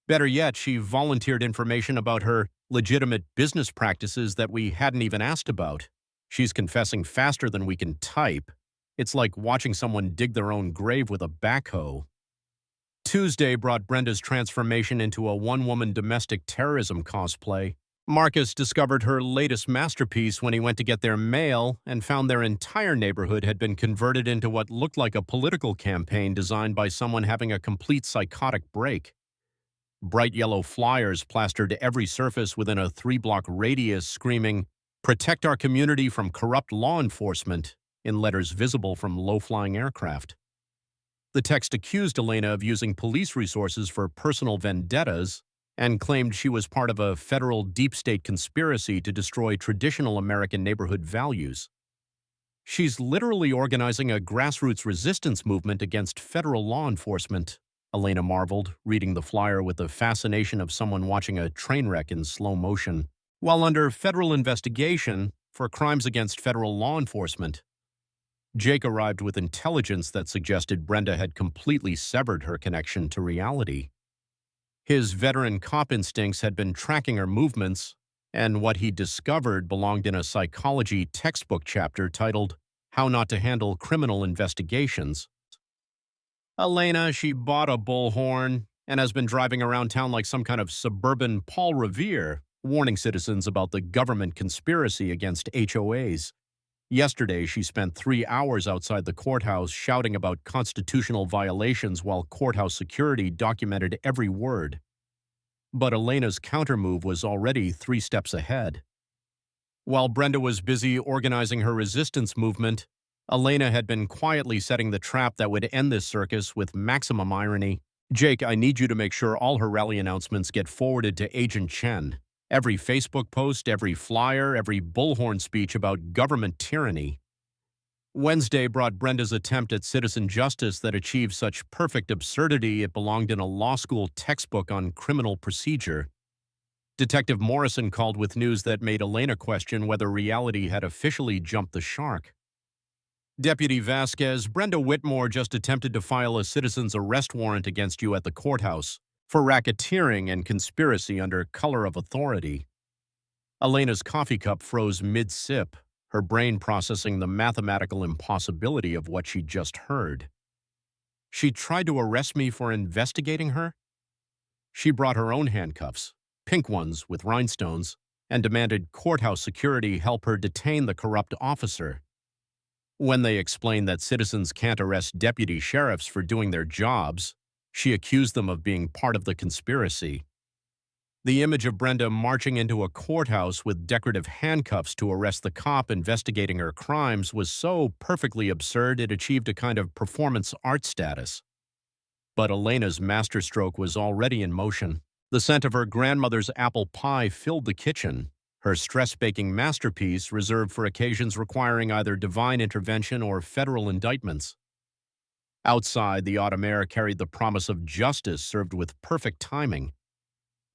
Better yet, she volunteered information about her legitimate business practices that we hadn't even asked about. She's confessing faster than we can type. It's like watching someone dig their own grave with a backhoe. Tuesday brought Brenda's transformation into a one-woman domestic terrorism cosplay. Marcus discovered her latest masterpiece when he went to get their mail and found their entire neighborhood had been converted into what looked like a political campaign designed by someone having a complete psychotic break. Bright yellow flyers plastered every surface within a 3-block radius screaming, "Protect our community from corrupt law enforcement," in letters visible from low-flying aircraft. The text accused Elena of using police resources for personal vendettas and claimed she was part of a federal deep state conspiracy to destroy traditional American neighborhood values. "She's literally organizing a grassroots resistance movement against federal law enforcement," Elena marveled, reading the flyer with the fascination of someone watching a train wreck in slow motion. "While under federal investigation for crimes against federal law enforcement." Jake arrived with intelligence that suggested Brenda had completely severed her connection to reality. His veteran cop instincts had been tracking her movements, and what he discovered belonged in a psychology textbook chapter titled "How Not to Handle Criminal Investigations." Elena, she bought a bullhorn and has been driving around town like some kind of suburban Paul Revere, warning citizens about the government conspiracy against HOAs. Yesterday, she spent 3 hours outside the courthouse shouting about constitutional violations while courthouse security documented every word. But Elena's countermove was already 3 steps ahead. While Brenda was busy organizing her resistance movement, Elena had been quietly setting the trap that would end this circus with maximum irony. Jake, I need you to make sure all her rally announcements get forwarded to Agent Chen. Every Facebook post, every flyer, every bullhorn speech about government tyranny. Wednesday brought Brenda's attempt at citizen justice that achieved such perfect absurdity it belonged in a law school textbook on criminal procedure. Detective Morrison called with news that made Elena question whether reality had officially jumped the shark. Deputy Vasquez, Brenda Whitmore just attempted to file a citizen's arrest warrant against you at the courthouse for racketeering and conspiracy under color of authority. Elena's coffee cup froze mid-sip, her brain processing the mathematical impossibility of what she'd just heard. She tried to arrest me for investigating her? She brought her own handcuffs, pink ones with rhinestones, and demanded courthouse security help her detain the corrupt officer. When they explained that citizens can't arrest deputy sheriffs for doing their jobs, she accused them of being part of the conspiracy. The image of Brenda marching into a courthouse with decorative handcuffs to arrest the cop investigating her crimes was so perfectly absurd it achieved a kind of performance art status. But Elena's masterstroke was already in motion. The scent of her grandmother's apple pie filled the kitchen, her stress-baking masterpiece reserved for occasions requiring either divine intervention or federal indictments. Outside, the autumn air carried the promise of justice served with perfect timing.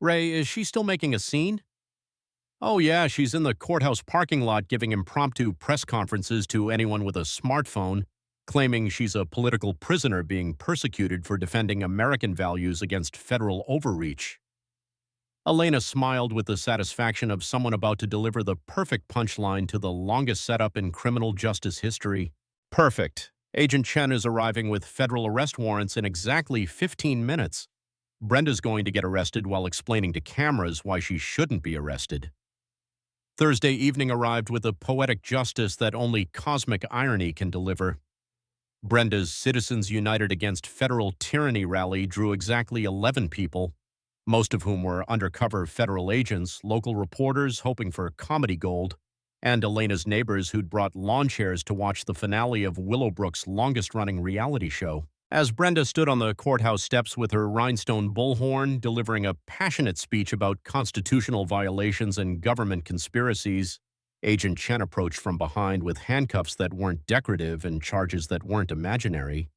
Ray, is she still making a scene? Oh yeah, she's in the courthouse parking lot giving impromptu press conferences to anyone with a smartphone, claiming she's a political prisoner being persecuted for defending American values against federal overreach. Elena smiled with the satisfaction of someone about to deliver the perfect punchline to the longest setup in criminal justice history. Perfect. Agent Chen is arriving with federal arrest warrants in exactly 15 minutes. Brenda's going to get arrested while explaining to cameras why she shouldn't be arrested. Thursday evening arrived with a poetic justice that only cosmic irony can deliver. Brenda's Citizens United Against Federal Tyranny rally drew exactly 11 people, most of whom were undercover federal agents, local reporters hoping for comedy gold, and Elena's neighbors who'd brought lawn chairs to watch the finale of Willowbrook's longest-running reality show. As Brenda stood on the courthouse steps with her rhinestone bullhorn, delivering a passionate speech about constitutional violations and government conspiracies, Agent Chen approached from behind with handcuffs that weren't decorative and charges that weren't imaginary.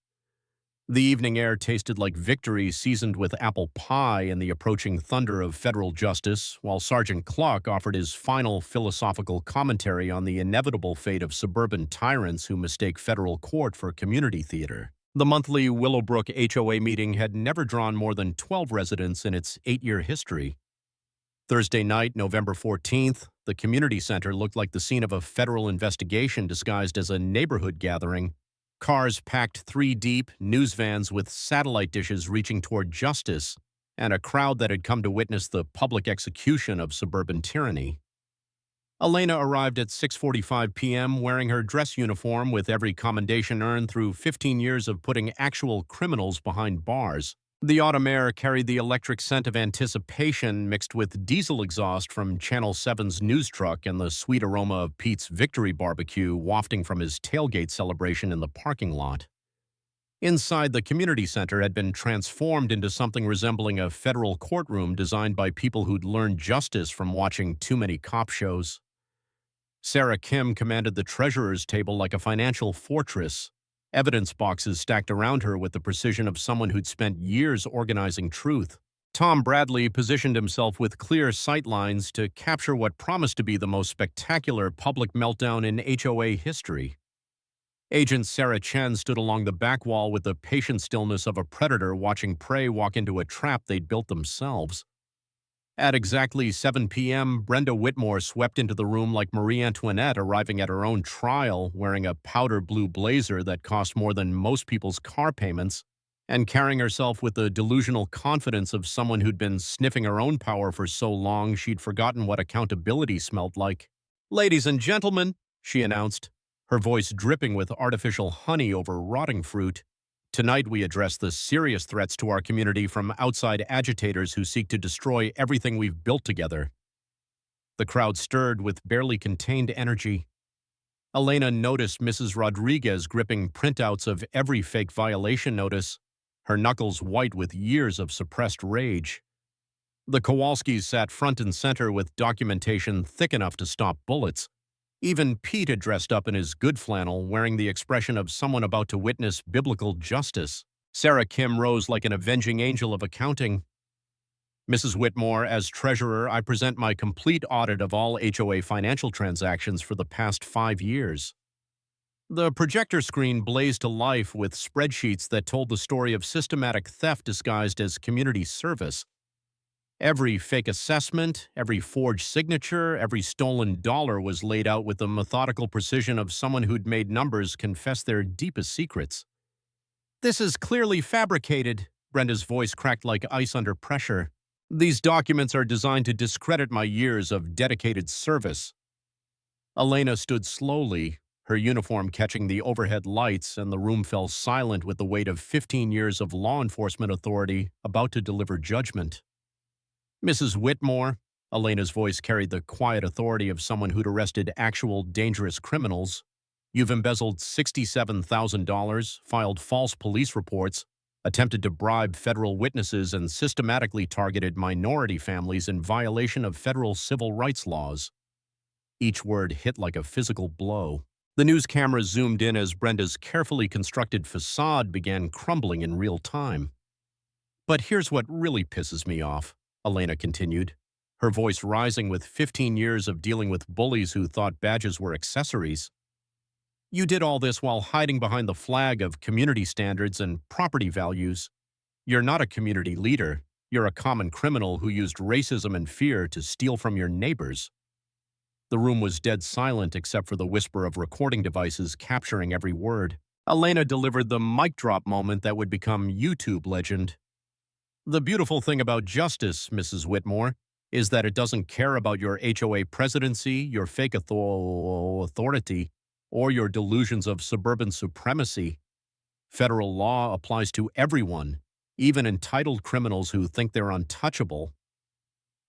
The evening air tasted like victory seasoned with apple pie and the approaching thunder of federal justice, while Sergeant Cluck offered his final philosophical commentary on the inevitable fate of suburban tyrants who mistake federal court for community theater. The monthly Willowbrook HOA meeting had never drawn more than 12 residents in its 8-year history. Thursday night, November 14th, the community center looked like the scene of a federal investigation disguised as a neighborhood gathering. Cars packed 3 deep, news vans with satellite dishes reaching toward justice, and a crowd that had come to witness the public execution of suburban tyranny. Elena arrived at 6:45 p.m. wearing her dress uniform with every commendation earned through 15 years of putting actual criminals behind bars. The autumn air carried the electric scent of anticipation mixed with diesel exhaust from Channel 7's news truck and the sweet aroma of Pete's Victory Barbecue wafting from his tailgate celebration in the parking lot. Inside, the community center had been transformed into something resembling a federal courtroom designed by people who'd learned justice from watching too many cop shows. Sarah Kim commanded the treasurer's table like a financial fortress, evidence boxes stacked around her with the precision of someone who'd spent years organizing truth. Tom Bradley positioned himself with clear sightlines to capture what promised to be the most spectacular public meltdown in HOA history. Agent Sarah Chen stood along the back wall with the patient stillness of a predator watching prey walk into a trap they'd built themselves. At exactly 7 p.m., Brenda Whitmore swept into the room like Marie Antoinette arriving at her own trial, wearing a powder blue blazer that cost more than most people's car payments, and carrying herself with the delusional confidence of someone who'd been sniffing her own power for so long she'd forgotten what accountability smelled like. "Ladies and gentlemen," she announced, her voice dripping with artificial honey over rotting fruit, "tonight we address the serious threats to our community from outside agitators who seek to destroy everything we've built together." The crowd stirred with barely contained energy. Elena noticed Mrs. Rodriguez gripping printouts of every fake violation notice, her knuckles white with years of suppressed rage. The Kowalskis sat front and center with documentation thick enough to stop bullets. Even Pete had dressed up in his good flannel, wearing the expression of someone about to witness biblical justice. Sarah Kim rose like an avenging angel of accounting. Mrs. Whitmore, as treasurer, I present my complete audit of all HOA financial transactions for the past 5 years. The projector screen blazed to life with spreadsheets that told the story of systematic theft disguised as community service. Every fake assessment, every forged signature, every stolen dollar was laid out with the methodical precision of someone who'd made numbers confess their deepest secrets. "This is clearly fabricated," Brenda's voice cracked like ice under pressure. "These documents are designed to discredit my years of dedicated service." Elena stood slowly, her uniform catching the overhead lights, and the room fell silent with the weight of 15 years of law enforcement authority about to deliver judgment. "Mrs. Whitmore," Elena's voice carried the quiet authority of someone who'd arrested actual dangerous criminals, "you've embezzled $67,000, filed false police reports, attempted to bribe federal witnesses, and systematically targeted minority families in violation of federal civil rights laws." Each word hit like a physical blow. The news cameras zoomed in as Brenda's carefully constructed facade began crumbling in real time. "But here's what really pisses me off," Elena continued, her voice rising with 15 years of dealing with bullies who thought badges were accessories. "You did all this while hiding behind the flag of community standards and property values. You're not a community leader. You're a common criminal who used racism and fear to steal from your neighbors." The room was dead silent except for the whisper of recording devices capturing every word. Elena delivered the mic drop moment that would become YouTube legend. "The beautiful thing about justice, Mrs. Whitmore, is that it doesn't care about your HOA presidency, your fake authority, or your delusions of suburban supremacy. Federal law applies to everyone, even entitled criminals who think they're untouchable."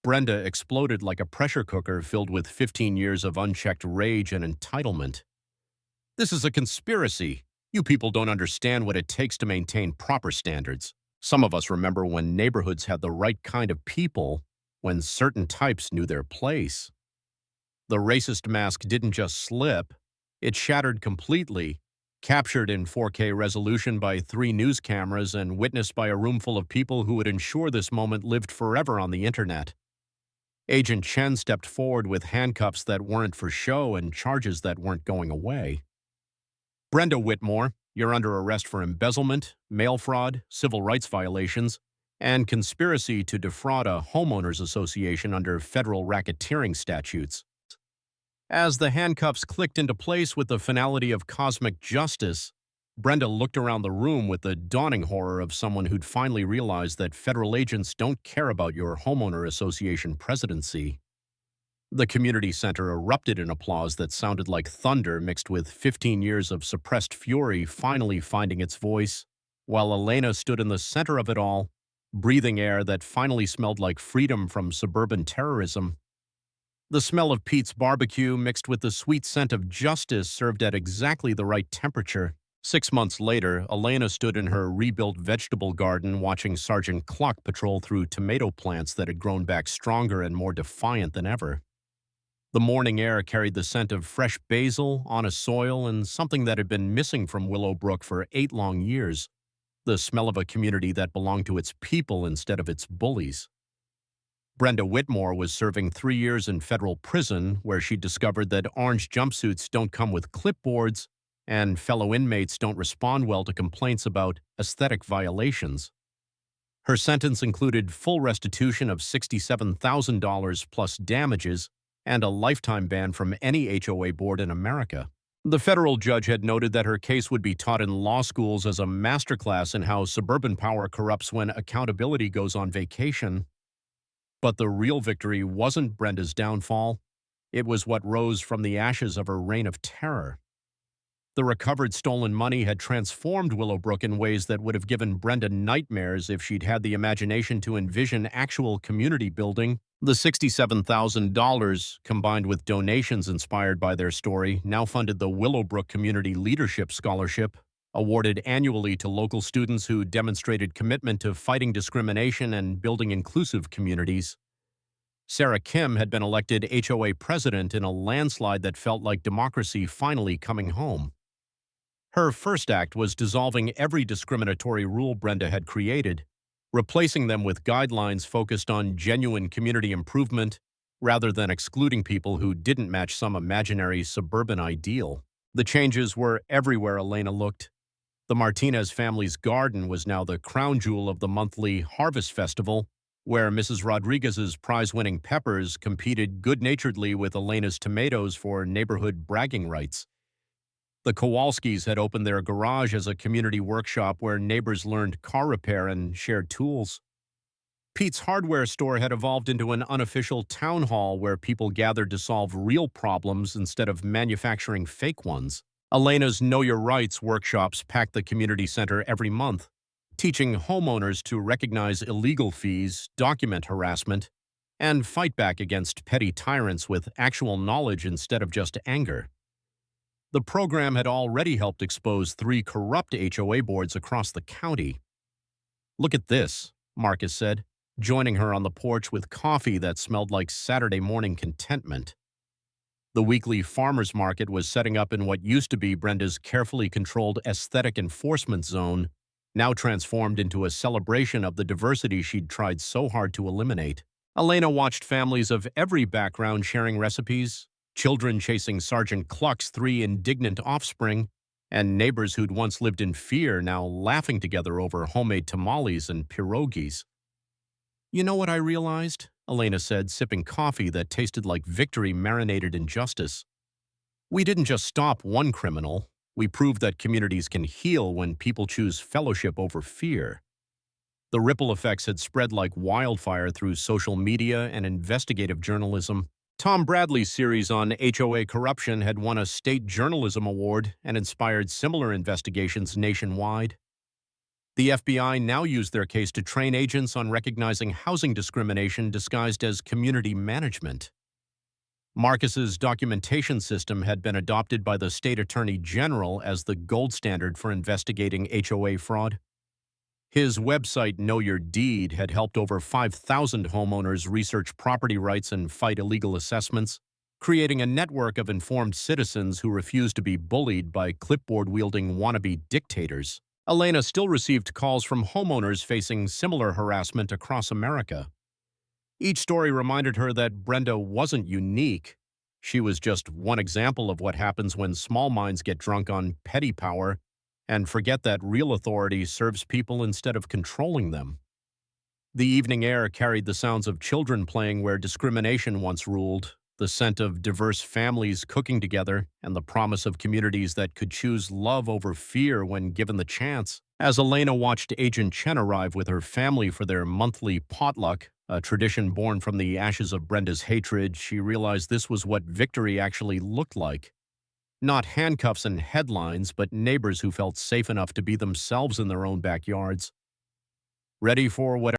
Brenda exploded like a pressure cooker filled with 15 years of unchecked rage and entitlement. "This is a conspiracy. You people don't understand what it takes to maintain proper standards. Some of us remember when neighborhoods had the right kind of people, when certain types knew their place. The racist mask didn't just slip, it shattered completely, captured in 4K resolution by 3 news cameras and witnessed by a room full of people who would ensure this moment lived forever on the internet." Agent Chen stepped forward with handcuffs that weren't for show and charges that weren't going away. "Brenda Whitmore, you're under arrest for embezzlement, mail fraud, civil rights violations, and conspiracy to defraud a homeowners association under federal racketeering statutes." As the handcuffs clicked into place with the finality of cosmic justice, Brenda looked around the room with the dawning horror of someone who'd finally realized that federal agents don't care about your homeowner association presidency. The community center erupted in applause that sounded like thunder mixed with 15 years of suppressed fury finally finding its voice, while Elena stood in the center of it all, breathing air that finally smelled like freedom from suburban terrorism. The smell of Pete's barbecue mixed with the sweet scent of justice served at exactly the right temperature. 6 months later, Elena stood in her rebuilt vegetable garden watching Sergeant Cluck patrol through tomato plants that had grown back stronger and more defiant than ever. The morning air carried the scent of fresh basil, honest soil, and something that had been missing from Willowbrook for 8 long years, the smell of a community that belonged to its people instead of its bullies. Brenda Whitmore was serving 3 years in federal prison, where she discovered that orange jumpsuits don't come with clipboards and fellow inmates don't respond well to complaints about aesthetic violations. Her sentence included full restitution of $67,000 plus damages and a lifetime ban from any HOA board in America. The federal judge had noted that her case would be taught in law schools as a masterclass in how suburban power corrupts when accountability goes on vacation. But the real victory wasn't Brenda's downfall. It was what rose from the ashes of her reign of terror. The recovered stolen money had transformed Willowbrook in ways that would have given Brenda nightmares if she'd had the imagination to envision actual community building. The $67,000, combined with donations inspired by their story, now funded the Willowbrook Community Leadership Scholarship, awarded annually to local students who demonstrated commitment to fighting discrimination and building inclusive communities. Sarah Kim had been elected HOA president in a landslide that felt like democracy finally coming home. Her first act was dissolving every discriminatory rule Brenda had created, replacing them with guidelines focused on genuine community improvement rather than excluding people who didn't match some imaginary suburban ideal. The changes were everywhere Elena looked. The Martinez family's garden was now the crown jewel of the monthly Harvest Festival, where Mrs. Rodriguez's prize-winning peppers competed good-naturedly with Elena's tomatoes for neighborhood bragging rights. The Kowalskis had opened their garage as a community workshop where neighbors learned car repair and shared tools. Pete's hardware store had evolved into an unofficial town hall where people gathered to solve real problems instead of manufacturing fake ones. Elena's Know Your Rights workshops packed the community center every month, teaching homeowners to recognize illegal fees, document harassment, and fight back against petty tyrants with actual knowledge instead of just anger. The program had already helped expose 3 corrupt HOA boards across the county. "Look at this," Marcus said, joining her on the porch with coffee that smelled like Saturday morning contentment. The weekly farmers market was setting up in what used to be Brenda's carefully controlled aesthetic enforcement zone, now transformed into a celebration of the diversity she'd tried so hard to eliminate. Elena watched families of every background sharing recipes, children chasing Sergeant Cluck's 3 indignant offspring, and neighbors who'd once lived in fear now laughing together over homemade tamales and pierogies. "You know what I realized?" Elena said, sipping coffee that tasted like victory marinated in justice. "We didn't just stop one criminal. We proved that communities can heal when people choose fellowship over fear." The ripple effects had spread like wildfire through social media and investigative journalism. Tom Bradley's series on HOA corruption had won a state journalism award and inspired similar investigations nationwide. The FBI now used their case to train agents on recognizing housing discrimination disguised as community management. Marcus's documentation system had been adopted by the state attorney general as the gold standard for investigating HOA fraud. His website, Know Your Deed, had helped over 5,000 homeowners research property rights and fight illegal assessments, creating a network of informed citizens who refused to be bullied by clipboard-wielding wannabe dictators. Elena still received calls from homeowners facing similar harassment across America. Each story reminded her that Brenda wasn't unique. She was just one example of what happens when small minds get drunk on petty power and forget that real authority serves people instead of controlling them. The evening air carried the sounds of children playing where discrimination once ruled, the scent of diverse families cooking together, and the promise of communities that could choose love over fear when given the chance. As Elena watched Agent Chen arrive with her family for their monthly potluck, a tradition born from the ashes of Brenda's hatred, she realized this was what victory actually looked like. Not handcuffs and headlines, but neighbors who felt safe enough to be themselves in their own backyards. Ready for whatever